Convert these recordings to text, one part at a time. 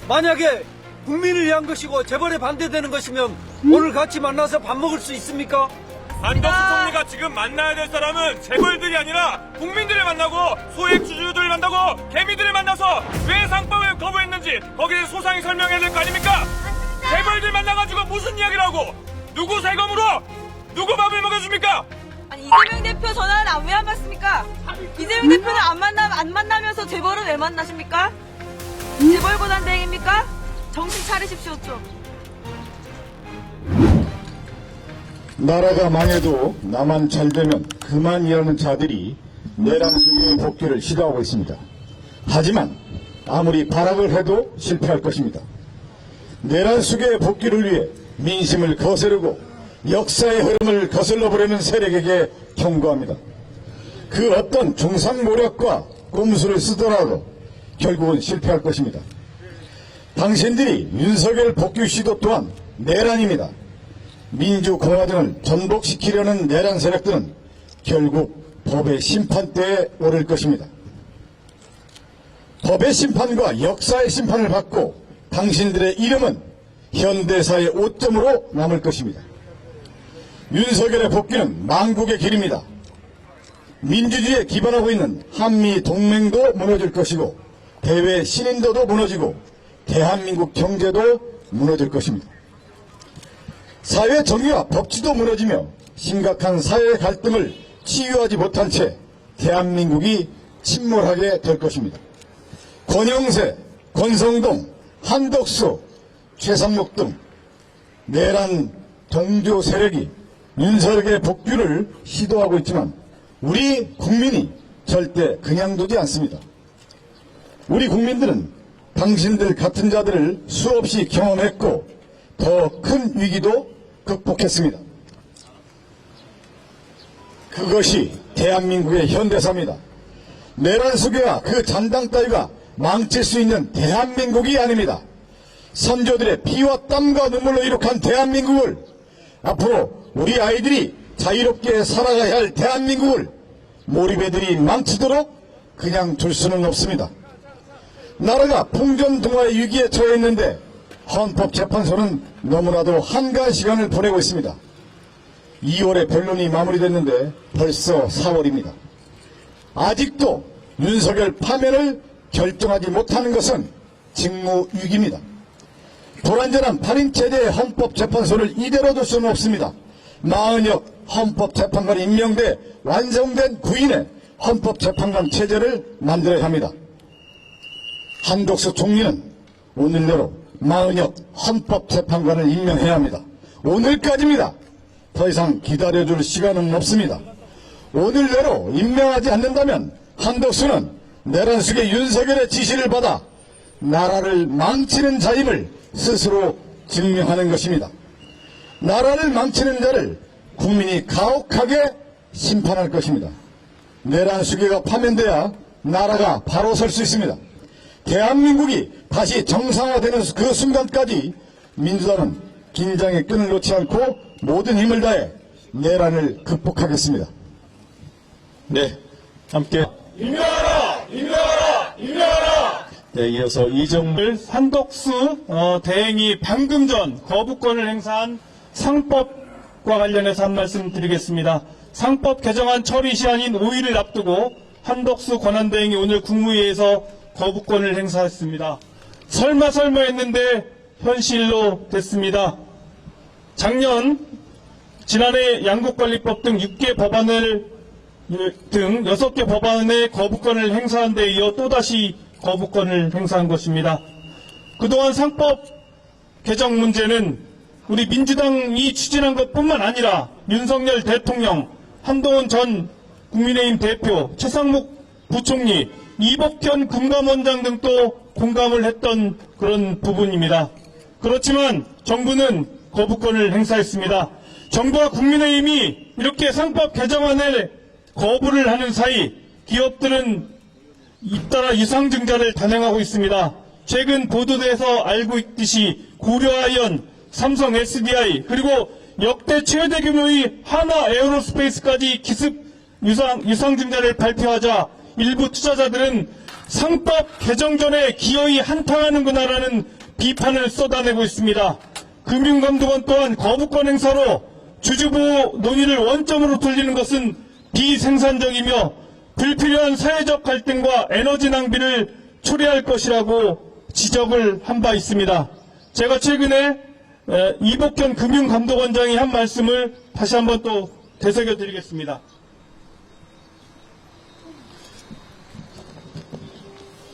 만약에 국민을 위한 것이고 재벌에 반대되는 것이면 오늘 같이 만나서 밥 먹을 수 있습니까? 한덕수 총리가 지금 만나야 될 사람은 재벌들이 아니라 국민들을 만나고 소액주주들을 만나고 개미들을 만나서 왜 상법을 거부했는지 거기에 소상히 설명해야 될 거 아닙니까? 재벌들 만나가지고 무슨 이야기를 하고 누구 세금으로 누구 밥을 먹여줍니까? 아니 이재명 대표 전화를 왜 안 받습니까? 이재명 대표는 안 만나면서 재벌을 왜 만나십니까? 재벌 고단 대행입니까? 정신 차리십시오 좀. 나라가 망해도 나만 잘 되면 그만이라는 자들이 내란수의 복귀를 시도하고 있습니다. 하지만 아무리 발악을 해도 실패할 것입니다. 내란수의 복귀를 위해 민심을 거스르고 역사의 흐름을 거슬러보려는 세력에게 경고합니다. 그 어떤 중상모략과 꼼수를 쓰더라도 결국은 실패할 것입니다. 당신들이 윤석열 복귀 시도 또한 내란입니다. 민주공화당을 전복시키려는 내란 세력들은 결국 법의 심판대에 오를 것입니다. 법의 심판과 역사의 심판을 받고 당신들의 이름은 현대사의 오점으로 남을 것입니다. 윤석열의 복귀는 망국의 길입니다. 민주주의에 기반하고 있는 한미동맹도 무너질 것이고 대외 신인도도 무너지고 대한민국 경제도 무너질 것입니다. 사회 정의와 법치도 무너지며 심각한 사회 갈등을 치유하지 못한 채 대한민국이 침몰하게 될 것입니다. 권영세, 권성동, 한덕수, 최상목 등 내란 동조 세력이 윤석열의 복귀를 시도하고 있지만 우리 국민이 절대 그냥 두지 않습니다. 우리 국민들은 당신들 같은 자들을 수없이 경험했고 더 큰 위기도 극복했습니다. 그것이 대한민국의 현대사입니다. 내란 수괴와 그 잔당 따위가 망칠 수 있는 대한민국이 아닙니다. 선조들의 피와 땀과 눈물로 이룩한 대한민국을 앞으로 우리 아이들이 자유롭게 살아가야 할 대한민국을 몰입애들이 망치도록 그냥 둘 수는 없습니다. 나라가 풍전등화의 위기에 처해 있는데 헌법재판소는 너무나도 한가한 시간을 보내고 있습니다. 2월에 변론이 마무리됐는데 벌써 4월입니다. 아직도 윤석열 파면을 결정하지 못하는 것은 직무유기입니다. 불완전한 8인체제의 헌법재판소를 이대로 둘 수는 없습니다. 마은혁 헌법재판관이 임명돼 완성된 9인의 헌법재판관 체제를 만들어야 합니다. 한덕수 총리는 오늘내로 마은혁 헌법재판관을 임명해야 합니다. 오늘까지입니다. 더 이상 기다려줄 시간은 없습니다. 오늘내로 임명하지 않는다면 한덕수는 내란숙의 윤석열의 지시를 받아 나라를 망치는 자임을 스스로 증명하는 것입니다. 나라를 망치는 자를 국민이 가혹하게 심판할 것입니다. 내란수계가 파면돼야 나라가 바로 설 수 있습니다. 대한민국이 다시 정상화되는 그 순간까지 민주당은 긴장의 끈을 놓지 않고 모든 힘을 다해 내란을 극복하겠습니다. 네, 함께 임명하라! 임명하라! 임명하라! 네, 이어서 이정물 한덕수 대행이 방금 전 거부권을 행사한 상법과 관련해서 한 말씀 드리겠습니다. 상법 개정안 처리 시한인 5일을 앞두고 한덕수 권한대행이 오늘 국무회의에서 거부권을 행사했습니다. 설마 했는데 현실로 됐습니다. 지난해 양국관리법 등 6개 법안을 등 6개 법안의 거부권을 행사한 데 이어 또다시 거부권을 행사한 것입니다. 그동안 상법 개정 문제는 우리 민주당이 추진한 것뿐만 아니라 윤석열 대통령, 한동훈 전 국민의힘 대표, 최상목 부총리, 이복현 금감원장 등도 공감을 했던 그런 부분입니다. 그렇지만 정부는 거부권을 행사했습니다. 정부와 국민의힘이 이렇게 상법 개정안을 거부를 하는 사이 기업들은 잇따라 유상증자를 단행하고 있습니다. 최근 보도돼서 알고 있듯이 고려아이언, 삼성 SDI 그리고 역대 최대 규모의 하나 에어로스페이스까지 기습 유상증자를 발표하자 일부 투자자들은 상법 개정 전에 기어이 한탕하는구나라는 비판을 쏟아내고 있습니다. 금융감독원 또한 거부권 행사로 주주보호 논의를 원점으로 돌리는 것은 비생산적이며 불필요한 사회적 갈등과 에너지 낭비를 초래할 것이라고 지적을 한 바 있습니다. 제가 최근에 이복현 금융감독원장이 한 말씀을 다시 한번 또 되새겨 드리겠습니다.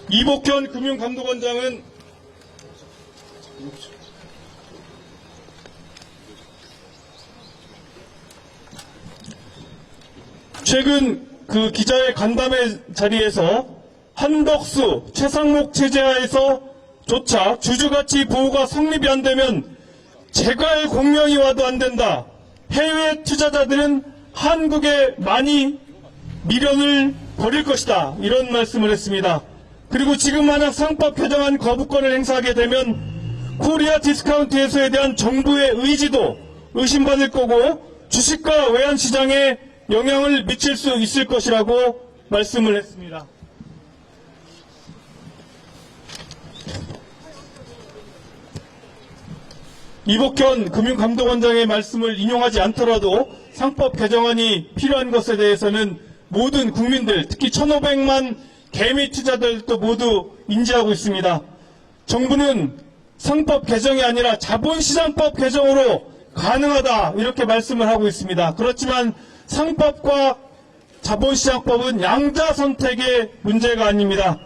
이복현 금융감독원장은 최근 그 기자의 간담회 자리에서 한덕수, 최상목 체제하에서조차 주주가치 보호가 성립이 안 되면 재갈 공명이 와도 안 된다. 해외 투자자들은 한국에 많이 미련을 버릴 것이다. 이런 말씀을 했습니다. 그리고 지금 만약 상법 개정안 거부권을 행사하게 되면 코리아 디스카운트 해소에 대한 정부의 의지도 의심받을 거고 주식과 외환시장에 영향을 미칠 수 있을 것이라고 말씀을 했습니다. 이복현 금융감독원장의 말씀을 인용하지 않더라도 상법 개정안이 필요한 것에 대해서는 모든 국민들, 특히 1,500만 개미 투자들도 모두 인지하고 있습니다. 정부는 상법 개정이 아니라 자본시장법 개정으로 가능하다 이렇게 말씀을 하고 있습니다. 그렇지만 상법과 자본시장법은 양자 선택의 문제가 아닙니다.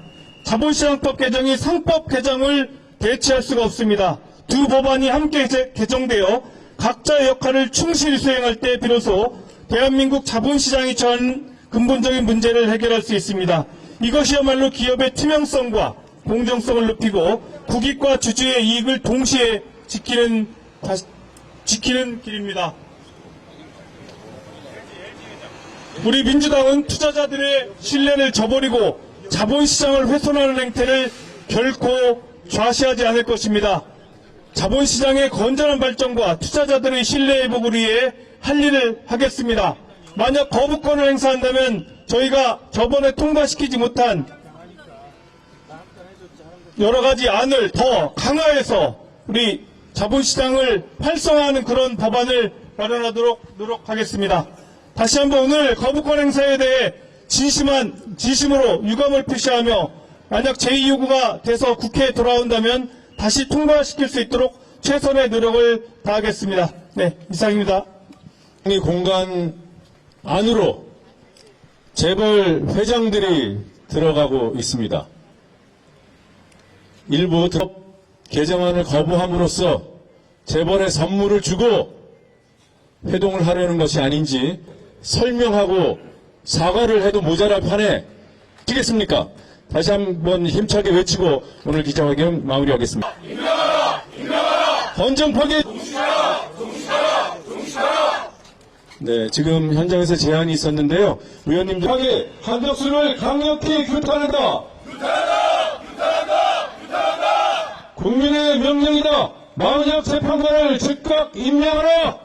자본시장법 개정이 상법 개정을 대체할 수가 없습니다. 두 법안이 함께 개정되어 각자의 역할을 충실히 수행할 때 비로소 대한민국 자본시장이 처한 근본적인 문제를 해결할 수 있습니다. 이것이야말로 기업의 투명성과 공정성을 높이고 국익과 주주의 이익을 동시에 지키는 길입니다. 우리 민주당은 투자자들의 신뢰를 저버리고 자본시장을 훼손하는 행태를 결코 좌시하지 않을 것입니다. 자본시장의 건전한 발전과 투자자들의 신뢰 회복을 위해 할 일을 하겠습니다. 만약 거부권을 행사한다면 저희가 저번에 통과시키지 못한 여러 가지 안을 더 강화해서 우리 자본시장을 활성화하는 그런 법안을 마련하도록 노력하겠습니다. 다시 한번 오늘 거부권 행사에 대해 진심으로 유감을 표시하며 만약 제2요구가 돼서 국회에 돌아온다면 다시 통과시킬 수 있도록 최선의 노력을 다하겠습니다. 네, 이상입니다. 이 공간 안으로 재벌 회장들이 들어가고 있습니다. 일부 개정안을 거부함으로써 재벌의 선물을 주고 회동을 하려는 것이 아닌지 설명하고 사과를 해도 모자랄 판에 되겠습니까? 다시 한번 힘차게 외치고 오늘 기자회견 마무리하겠습니다. 헌정파괴 네, 지금 현장에서 제안이 있었는데요. 의원님들 파괴 한덕수를 강력히 규탄한다. 국민의 명령이다. 마은혁 재판관을 즉각 임명하라.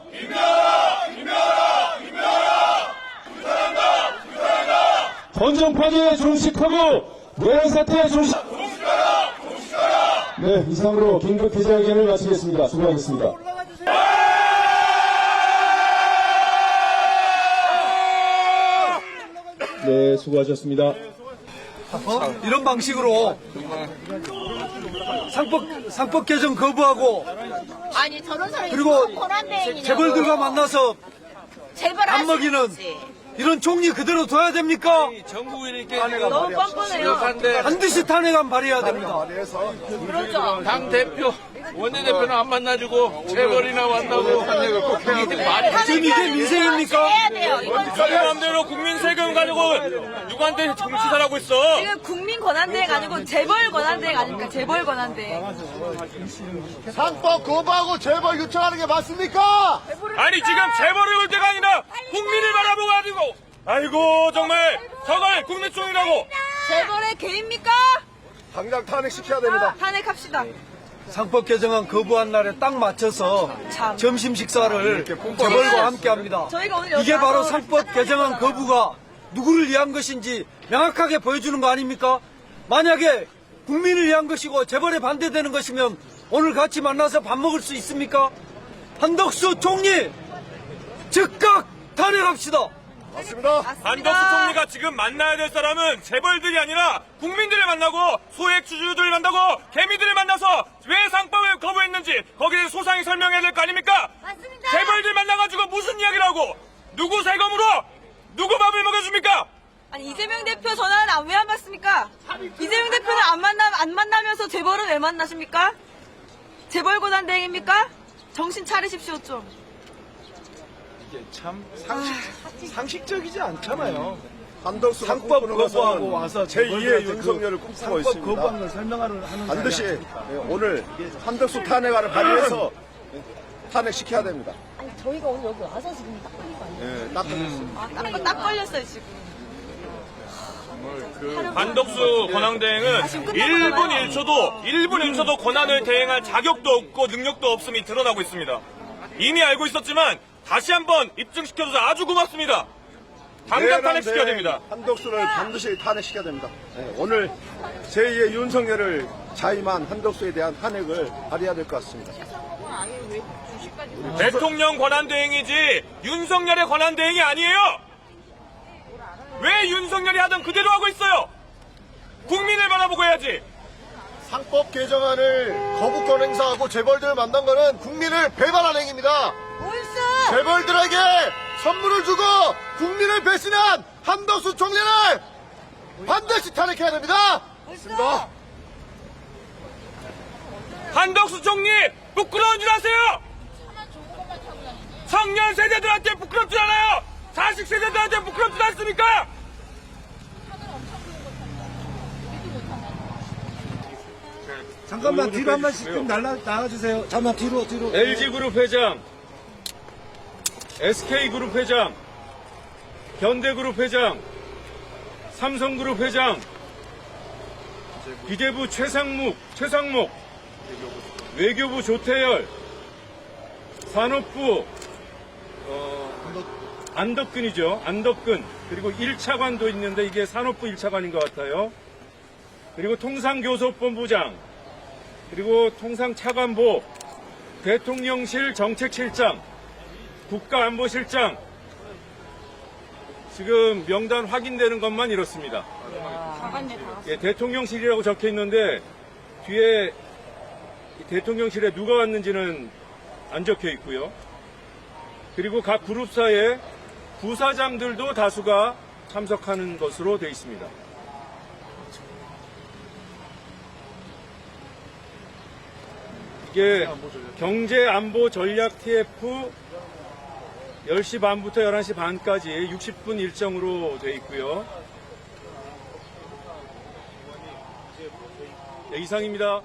헌정파괴에 종식하고 내란사태에 종식. 네, 이상으로 긴급 기자회견을 마치겠습니다. 수고하셨습니다. 네, 수고하셨습니다. 이런 방식으로 상법 개정 거부하고 아니 저런 사람이 그리고 권한대행이냐고. 재벌들과 만나서 재벌 밥 먹이는 하시는지. 이런 총리 그대로 둬야 됩니까? 너무 뻔뻔해요. 반드시 탄핵안 발의해야 됩니다. 그렇죠. 당 대표, 원내대표는 안 만나주고 재벌이나 만나고 이게 말이 지금 이게 민생입니까? 해야 돼요. 이건 자기 마음대로 국민 세금 가지고 누구한테 정치사라고 있어? 지금 국민 권한대행 아니고 재벌 권한대행 아닙니까? 재벌 권한대행. 상법 거부하고 재벌 요청하는 게 맞습니까? 아니 지금 재벌을 볼 때가 아니라 국민을 바라보고 가지고 아이고 정말 저걸 국민총이라고 재벌의 개입니까? 당장 탄핵시켜야 됩니다. 탄핵합시다. 상법 개정안 거부한 날에 딱 맞춰서 참. 점심 식사를 재벌과 함께 합니다. 저희가 오늘 여기 이게 바로 와서 상법 개정안 거부가 누구를 위한 것인지 명확하게 보여주는 거 아닙니까? 만약에 국민을 위한 것이고 재벌에 반대되는 것이면 오늘 같이 만나서 밥 먹을 수 있습니까? 한덕수 총리 즉각 탄핵합시다. 맞습니다. 한덕수 총리가 지금 만나야 될 사람은 재벌들이 아니라 국민들을 만나고 소액 주주들을 만나고 개미들을 만나서 왜 상법을 거부했는지 거기에 소상히 설명해야 될 거 아닙니까? 맞습니다. 재벌들 만나가지고 무슨 이야기를 하고 누구 세금으로 누구 밥을 먹여줍니까? 아니 이재명 대표 전화는 왜 안 받습니까? 이재명 대표는 안 만나면서 재벌은 왜 만나십니까? 재벌 고단 대행입니까? 정신 차리십시오 좀. 참 상식적이지 않잖아요. 한덕수가 상법 꿈꾸는 거부하고 것은 와서 제2의 윤석열을 꿈꾸고 상법 있습니다. 거부한 걸 설명하는 하는 반드시 자리 아닙니까? 오늘 한덕수 탄핵안을 발의해서 탄핵시켜야 됩니다. 아니 저희가 오늘 여기 와서 지금 딱 걸린 거 아니에요? 딱 걸렸습니다. 딱 걸렸어요 지금. 한덕수 권한대행은 지금 끝나고 1분 나요. 1초도 권한을 대행할 자격도 없고 능력도 없음이 드러나고 있습니다. 이미 알고 있었지만 다시 한번 입증시켜줘서 아주 고맙습니다. 당장 탄핵시켜야 됩니다. 한덕수를 반드시 탄핵시켜야 됩니다. 네, 오늘 제2의 윤석열을 자임한 한덕수에 대한 탄핵을 발의해야 될 것 같습니다. 대통령 권한대행이지 윤석열의 권한대행이 아니에요. 왜 윤석열이 하던 그대로 하고 있어요? 국민을 바라보고 해야지. 상법 개정안을 거부권 행사하고 재벌들을 만난 거는 국민을 배반한 행위입니다. 옳소. 재벌들에게 선물을 주고 국민을 배신한 한덕수 총리를 반드시 탄핵해야 됩니다. 옳소. 한덕수 총리 부끄러운 줄 아세요? 청년 세대들한테 부끄럽지 않아요? 자식 세대들한테 부끄럽지 않습니까? 잠깐만 뒤로 한 번씩 좀 나가주세요. 잠깐만 뒤로. LG그룹 회장, SK그룹 회장, 현대그룹 회장, 삼성그룹 회장, 기재부 최상목, 외교부 조태열, 산업부 안덕근, 그리고 1차관도 있는데 이게 산업부 1차관인 것 같아요. 그리고 통상교섭본부장, 그리고 통상차관보, 대통령실 정책실장, 국가안보실장, 지금 명단 확인되는 것만 이렇습니다. 예, 대통령실이라고 적혀 있는데 뒤에 대통령실에 누가 왔는지는 안 적혀 있고요. 그리고 각 그룹사의 부사장들도 다수가 참석하는 것으로 되어 있습니다. 이게 경제안보전략 TF 10시 반부터 11시 반까지 60분 일정으로 되어 있고요. 네, 이상입니다.